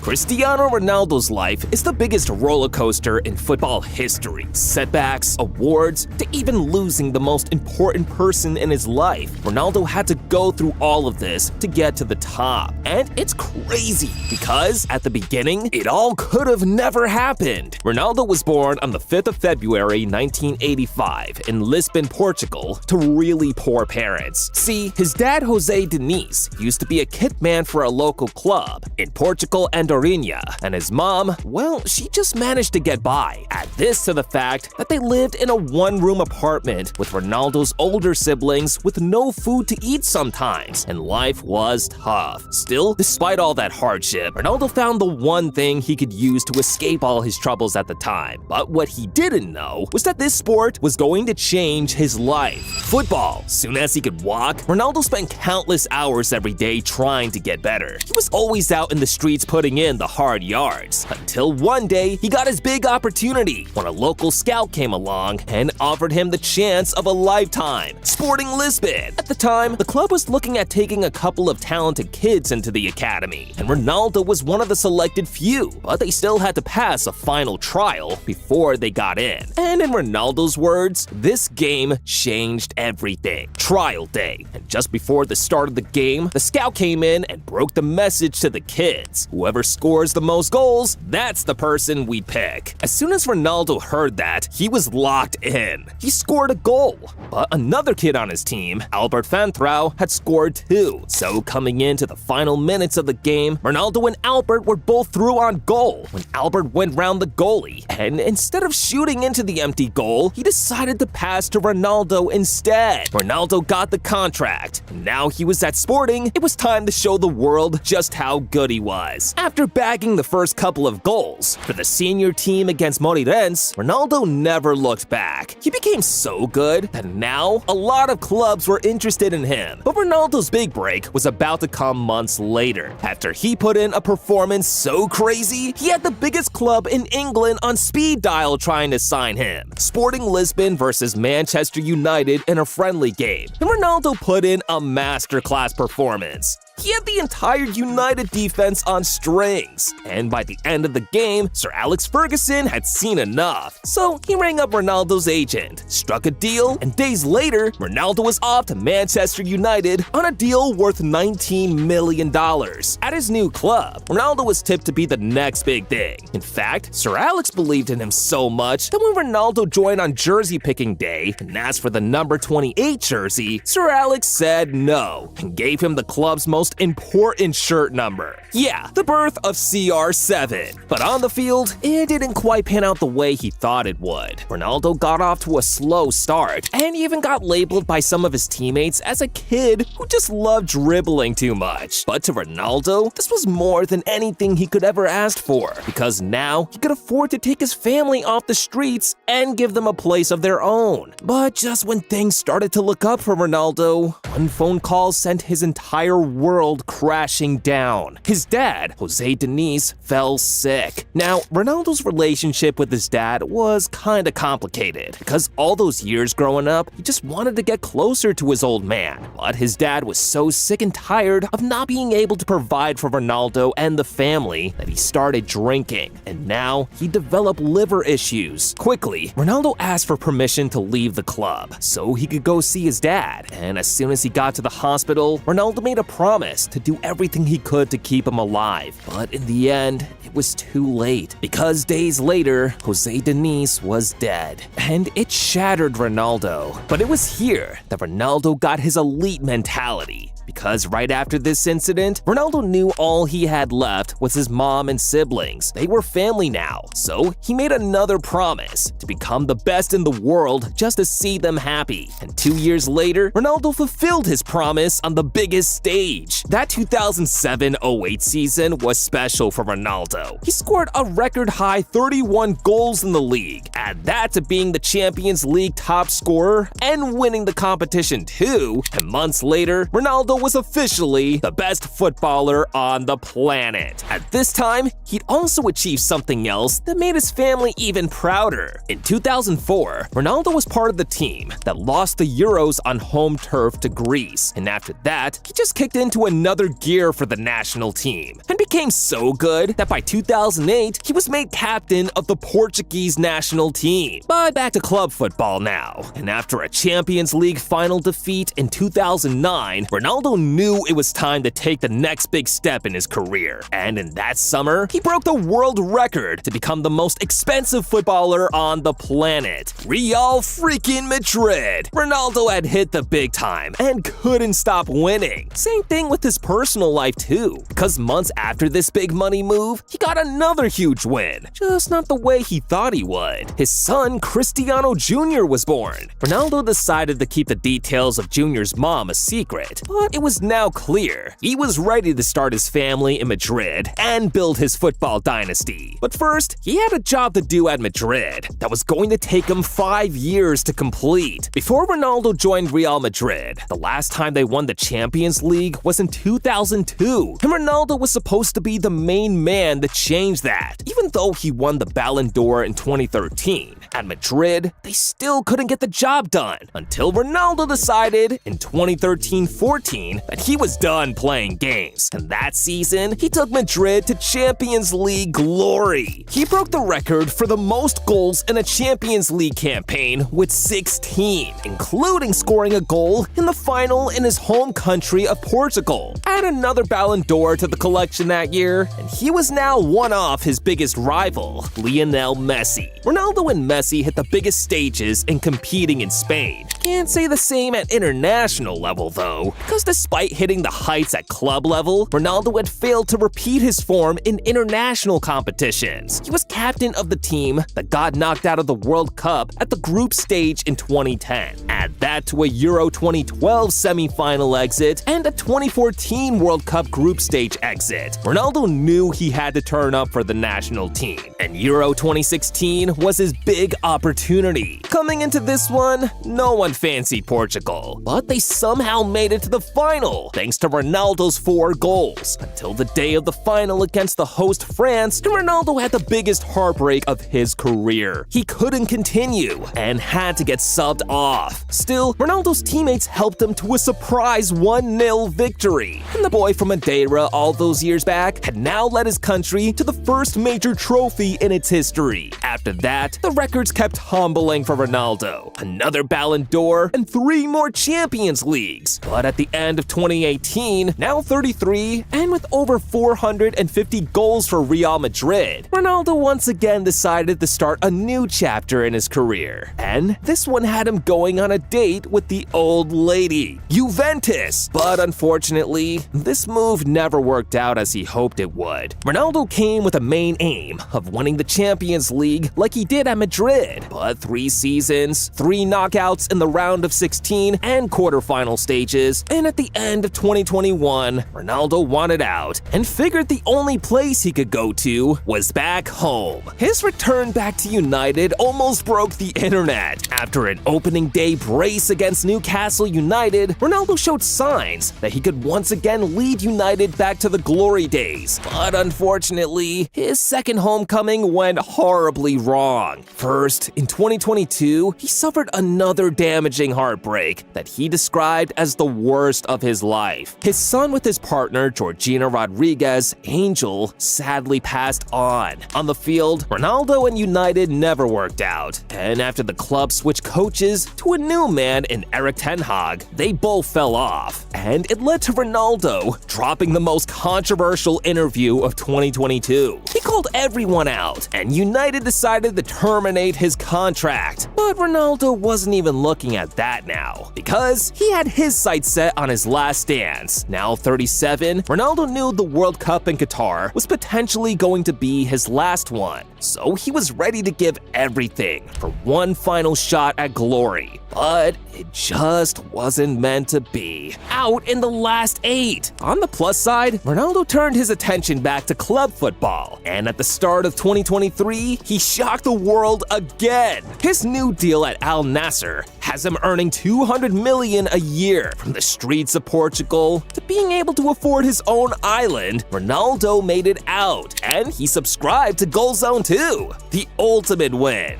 Cristiano Ronaldo's life is the biggest roller coaster in football history. Setbacks, awards, to even losing the most important person in his life. Ronaldo had to go through all of this to get to the top. And it's crazy because at the beginning, it all could have never happened. Ronaldo was born on the 5th of February 1985 in Lisbon, Portugal, to really poor parents. See, his dad Jose Diniz used to be a kit man for a local club in Portugal and and his mom, well, she just managed to get by. Add this to the fact that they lived in a one-room apartment with Ronaldo's older siblings with no food to eat sometimes, and life was tough. Still, despite all that hardship, Ronaldo found the one thing he could use to escape all his troubles at the time. But what he didn't know was that this sport was going to change his life. Football. Soon as he could walk, Ronaldo spent countless hours every day trying to get better. He was always out in the streets putting in the hard yards, until one day he got his big opportunity when a local scout came along and offered him the chance of a lifetime. Sporting Lisbon. At the time, the club was looking at taking a couple of talented kids into the academy, and Ronaldo was one of the selected few, but they still had to pass a final trial before they got in. And in Ronaldo's words, this game changed everything. Trial day. And just before the start of the game, the scout came in and broke the message to the kids. Whoever scores the most goals, that's the person we pick. As soon as Ronaldo heard that, he was locked in. He scored a goal, but another kid on his team, Albert Fantrao, had scored two. So coming into the final minutes of the game, Ronaldo and Albert were both through on goal when Albert went round the goalie, and instead of shooting into the empty goal, he decided to pass to Ronaldo instead. Ronaldo got the contract, and now he was at Sporting. It was time to show the world just how good he was. After bagging the first couple of goals for the senior team against Madeira, Ronaldo never looked back. He became so good that now a lot of clubs were interested in him. But Ronaldo's big break was about to come months later. After he put in a performance so crazy, he had the biggest club in England on speed dial trying to sign him. Sporting Lisbon versus Manchester United in a friendly game, and Ronaldo put in a masterclass performance. He had the entire United defense on strings, and by the end of the game, Sir Alex Ferguson had seen enough. So he rang up Ronaldo's agent, struck a deal, and days later, Ronaldo was off to Manchester United on a deal worth $19 million. At his new club, Ronaldo was tipped to be the next big thing. In fact, Sir Alex believed in him so much that when Ronaldo joined on jersey picking day and asked for the number 28 jersey, Sir Alex said no and gave him the club's most important shirt number. Yeah, the birth of CR7. But on the field, it didn't quite pan out the way he thought it would. Ronaldo got off to a slow start, and he even got labeled by some of his teammates as a kid who just loved dribbling too much. But to Ronaldo, this was more than anything he could ever ask for, because now he could afford to take his family off the streets and give them a place of their own. But just when things started to look up for Ronaldo, one phone call sent his entire world crashing down. His dad, Jose Diniz, fell sick. Now, Ronaldo's relationship with his dad was kinda complicated, because all those years growing up, he just wanted to get closer to his old man. But his dad was so sick and tired of not being able to provide for Ronaldo and the family that he started drinking, and now he developed liver issues. Quickly, Ronaldo asked for permission to leave the club so he could go see his dad, and as soon as he got to the hospital, Ronaldo made a promise to do everything he could to keep him alive. But in the end, it was too late, because days later, Jose Diniz was dead. And it shattered Ronaldo. But it was here that Ronaldo got his elite mentality. Because right after this incident, Ronaldo knew all he had left was his mom and siblings. They were family now. So he made another promise to become the best in the world just to see them happy. And 2 years later, Ronaldo fulfilled his promise on the biggest stage. That 2007-08 season was special for Ronaldo. He scored a record-high 31 goals in the league, Add that to being the Champions League top scorer and winning the competition too, and months later, Ronaldo was officially the best footballer on the planet. At this time, he'd also achieved something else that made his family even prouder. In 2004, Ronaldo was part of the team that lost the Euros on home turf to Greece, and after that, he just kicked into another gear for the national team and became so good that by 2008, he was made captain of the Portuguese national team. But back to club football now, and after a Champions League final defeat in 2009, Ronaldo knew it was time to take the next big step in his career, and in that summer, he broke the world record to become the most expensive footballer on the planet. Real freaking Madrid! Ronaldo had hit the big time and couldn't stop winning. Same thing with his personal life too, because months after this big money move, he got another huge win, just not the way he thought he would. His son, Cristiano Jr. was born. Ronaldo decided to keep the details of Jr.'s mom a secret, but it was now clear he was ready to start his family in Madrid and build his football dynasty. But first, he had a job to do at Madrid that was going to take him 5 years to complete. Before Ronaldo joined Real Madrid, the last time they won the Champions League was in 2002, and Ronaldo was supposed to be the main man to change that. Even though he won the Ballon d'Or in 2013, at Madrid, they still couldn't get the job done until Ronaldo decided in 2013-14 that he was done playing games. And that season, he took Madrid to Champions League glory. He broke the record for the most goals in a Champions League campaign with 16, including scoring a goal in the final in his home country of Portugal. Add another Ballon d'Or to the collection that year, and he was now one off his biggest rival, Lionel Messi. Ronaldo and Messi hit the biggest stages in competing in Spain. Can't say the same at international level though, because despite hitting the heights at club level, Ronaldo had failed to repeat his form in international competitions. He was captain of the team that got knocked out of the World Cup at the group stage in 2010. Add that to a Euro 2012 semi-final exit and a 2014 World Cup group stage exit. Ronaldo knew he had to turn up for the national team, and Euro 2016 was his big opportunity. Coming into this one, no one fancied Portugal, but they somehow made it to the final thanks to Ronaldo's 4 goals, until the day of the final against the host France, and Ronaldo had the biggest heartbreak of his career. He couldn't continue and had to get subbed off. Still, Ronaldo's teammates helped him to a surprise 1-0 victory, and the boy from Madeira all those years back had now led his country to the first major trophy in its history. After that, the records kept humbling for Ronaldo. Another Ballon d'Or and 3 more Champions Leagues. But at the end of 2018, now 33, and with over 450 goals for Real Madrid, Ronaldo once again decided to start a new chapter in his career. And this one had him going on a date with the old lady, Juventus. But unfortunately, this move never worked out as he hoped it would. Ronaldo came with a main aim of winning the Champions League like he did at Madrid. But 3 seasons, 3 knockouts in the round of 16 and quarterfinal stages, and at the end of 2021, Ronaldo wanted out and figured the only place he could go to was back home. His return back to United almost broke the internet. After an opening day brace against Newcastle United, Ronaldo showed signs that he could once again lead United back to the glory days. But unfortunately, his second homecoming went horribly wrong. First, in 2022, he suffered another damaging heartbreak that he described as the worst of his life. His son with his partner, Georgina Rodriguez, Angel, sadly passed on. On the field, Ronaldo and United never worked out, and after the club switched coaches to a new man in Erik ten Hag, they both fell off, and it led to Ronaldo dropping the most controversial interview of 2022. He called everyone out, and United decided to terminate his contract. But Ronaldo wasn't even looking at that now, because he had his sights set on his last dance. Now 37, Ronaldo knew the World Cup in Qatar was potentially going to be his last one, so he was ready to give everything for one final shot at glory. But it just wasn't meant to be. Out in the last 8. On the plus side, Ronaldo turned his attention back to club football, and And at the start of 2023, he shocked the world again. His new deal at Al Nassr has him earning $200 million a year. From the streets of Portugal to being able to afford his own island, Ronaldo made it out, and he subscribed to Goal Zone too. The ultimate win.